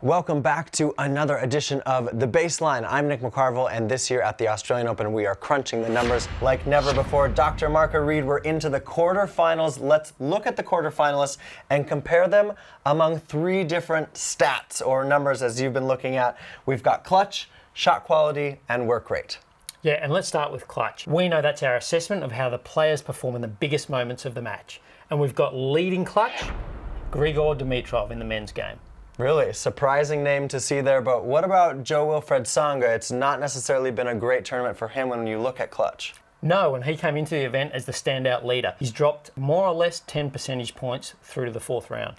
Welcome back to another edition of The Baseline. I'm Nick McCarville, and this year at the Australian Open, we are crunching the numbers like never before. Dr. Marka Reed, we're into the quarterfinals. Let's look at the quarterfinalists and compare them among three different stats or numbers as you've been looking at. We've got clutch, shot quality, and work rate. Yeah, and let's start with clutch. We know that's our assessment of how the players perform in the biggest moments of the match. And we've got leading clutch, Grigor Dimitrov in the men's game. Really, surprising name to see there, but what about Jo-Wilfried Tsonga? It's not necessarily been a great tournament for him when you look at clutch. No, and he came into the event as the standout leader. He's dropped more or less 10 percentage points through to the fourth round.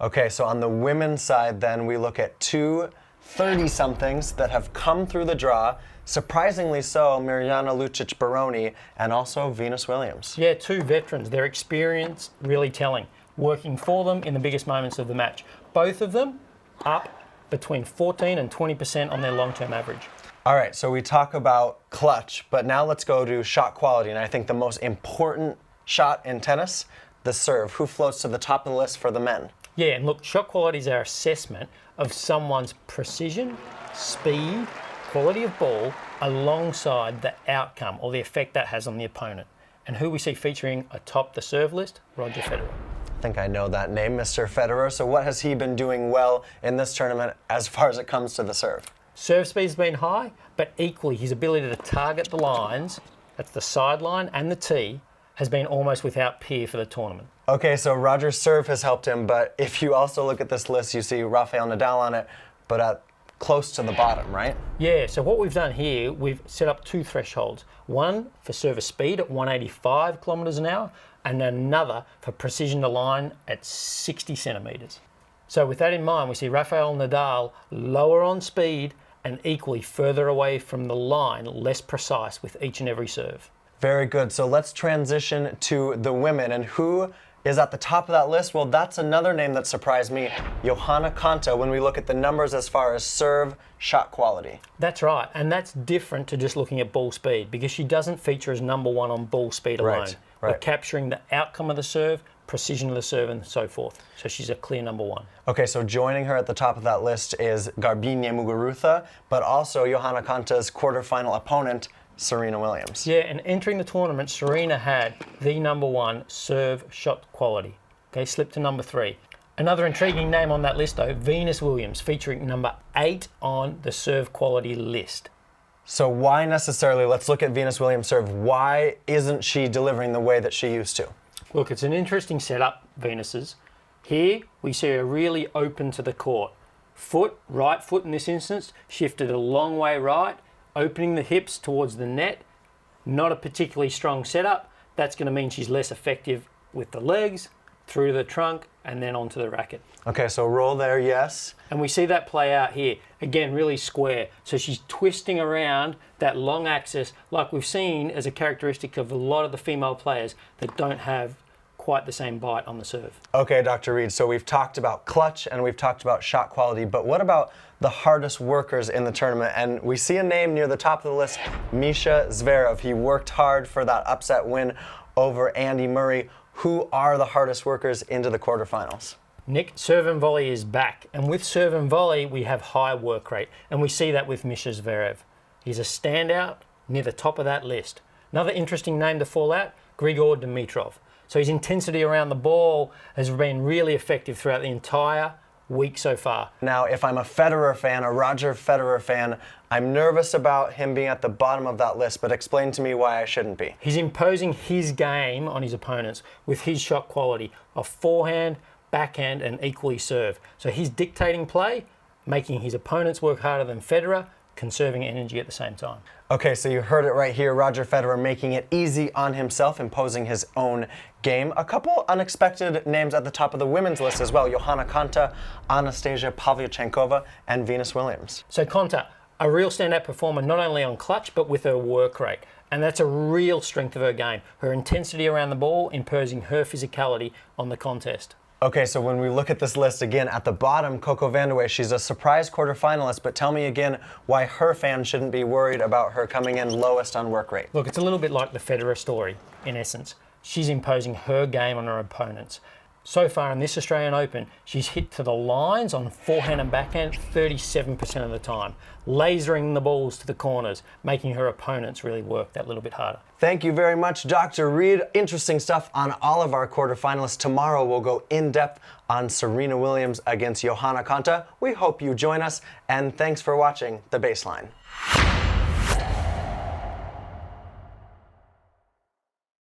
Okay, so on the women's side then, we look at two 30-somethings that have come through the draw. Surprisingly so, Mirjana Lucic-Baroni and also Venus Williams. Yeah, two veterans. Their experience really telling, working for them in the biggest moments of the match. Both of them up between 14 and 20% on their long-term average. All right, so we talk about clutch, but now let's go to shot quality. And I think the most important shot in tennis, the serve. Who floats to the top of the list for the men? Yeah, and look, shot quality is our assessment of someone's precision, speed, quality of ball, alongside the outcome or the effect that has on the opponent. And who we see featuring atop the serve list? Roger Federer. I think I know that name, Mr. Federer. So what has he been doing well in this tournament as far as it comes to the serve? Serve speed's been high, but equally his ability to target the lines, that's the sideline and the tee, has been almost without peer for the tournament. Okay, so Roger's serve has helped him, but if you also look at this list, you see Rafael Nadal on it, but at close to the bottom, right? Yeah, so what we've done here, we've set up two thresholds. One for service speed at 185 kilometers an hour, and another for precision to line at 60 centimeters. So with that in mind, we see Rafael Nadal lower on speed and equally further away from the line, less precise with each and every serve. Very good. So let's transition to the women. And who is at the top of that list? Well, that's another name that surprised me, Johanna Konta, when we look at the numbers as far as serve, shot quality. That's right, and that's different to just looking at ball speed because she doesn't feature as number one on ball speed alone. Right. We're capturing the outcome of the serve, precision of the serve, and so forth. So she's a clear number one. Okay, so joining her at the top of that list is Garbiñe Muguruza, but also Johanna Konta's quarterfinal opponent, Serena Williams. Yeah, and entering the tournament, Serena had the number one serve shot quality. Okay, slipped to number three. Another intriguing name on that list though, Venus Williams, featuring number 8 on the serve quality list. So why necessarily, let's look at Venus Williams' serve, why isn't she delivering the way that she used to? Look, it's an interesting setup, Venus's. Here, we see her really open to the court. Right foot in this instance, shifted a long way right, opening the hips towards the net. Not a particularly strong setup. That's going to mean she's less effective with the legs, through the trunk, and then onto the racket. Okay, so roll there, yes. And we see that play out here. Again, really square. So she's twisting around that long axis like we've seen as a characteristic of a lot of the female players that don't have quite the same bite on the serve. Okay, Dr. Reed, so we've talked about clutch and we've talked about shot quality, but what about the hardest workers in the tournament? And we see a name near the top of the list, Misha Zverev. He worked hard for that upset win over Andy Murray. Who are the hardest workers into the quarterfinals? Nick, serve and volley is back. And with serve and volley, we have high work rate. And we see that with Misha Zverev. He's a standout near the top of that list. Another interesting name to fall out, Grigor Dimitrov. So his intensity around the ball has been really effective throughout the entire week so far. Now, if I'm a Federer fan, a Roger Federer fan, I'm nervous about him being at the bottom of that list, but explain to me why I shouldn't be. He's imposing his game on his opponents with his shot quality of forehand, backhand, and equally serve. So he's dictating play, making his opponents work harder than Federer, conserving energy at the same time. Okay, so you heard it right here, Roger Federer making it easy on himself, imposing his own game. A couple unexpected names at the top of the women's list as well, Johanna Konta, Anastasia Pavlyuchenkova, and Venus Williams. So Konta, a real standout performer not only on clutch, but with her work rate. And that's a real strength of her game. Her intensity around the ball, imposing her physicality on the contest. Okay, so when we look at this list again, at the bottom, Coco Vandeweghe, she's a surprise quarterfinalist, but tell me again why her fans shouldn't be worried about her coming in lowest on work rate. Look, it's a little bit like the Federer story, in essence. She's imposing her game on her opponents. So far in this Australian Open, she's hit to the lines on forehand and backhand 37% of the time, lasering the balls to the corners, making her opponents really work that little bit harder. Thank you very much, Dr. Reed. Interesting stuff on all of our quarterfinalists. Tomorrow we'll go in depth on Serena Williams against Johanna Konta. We hope you join us, and thanks for watching The Baseline.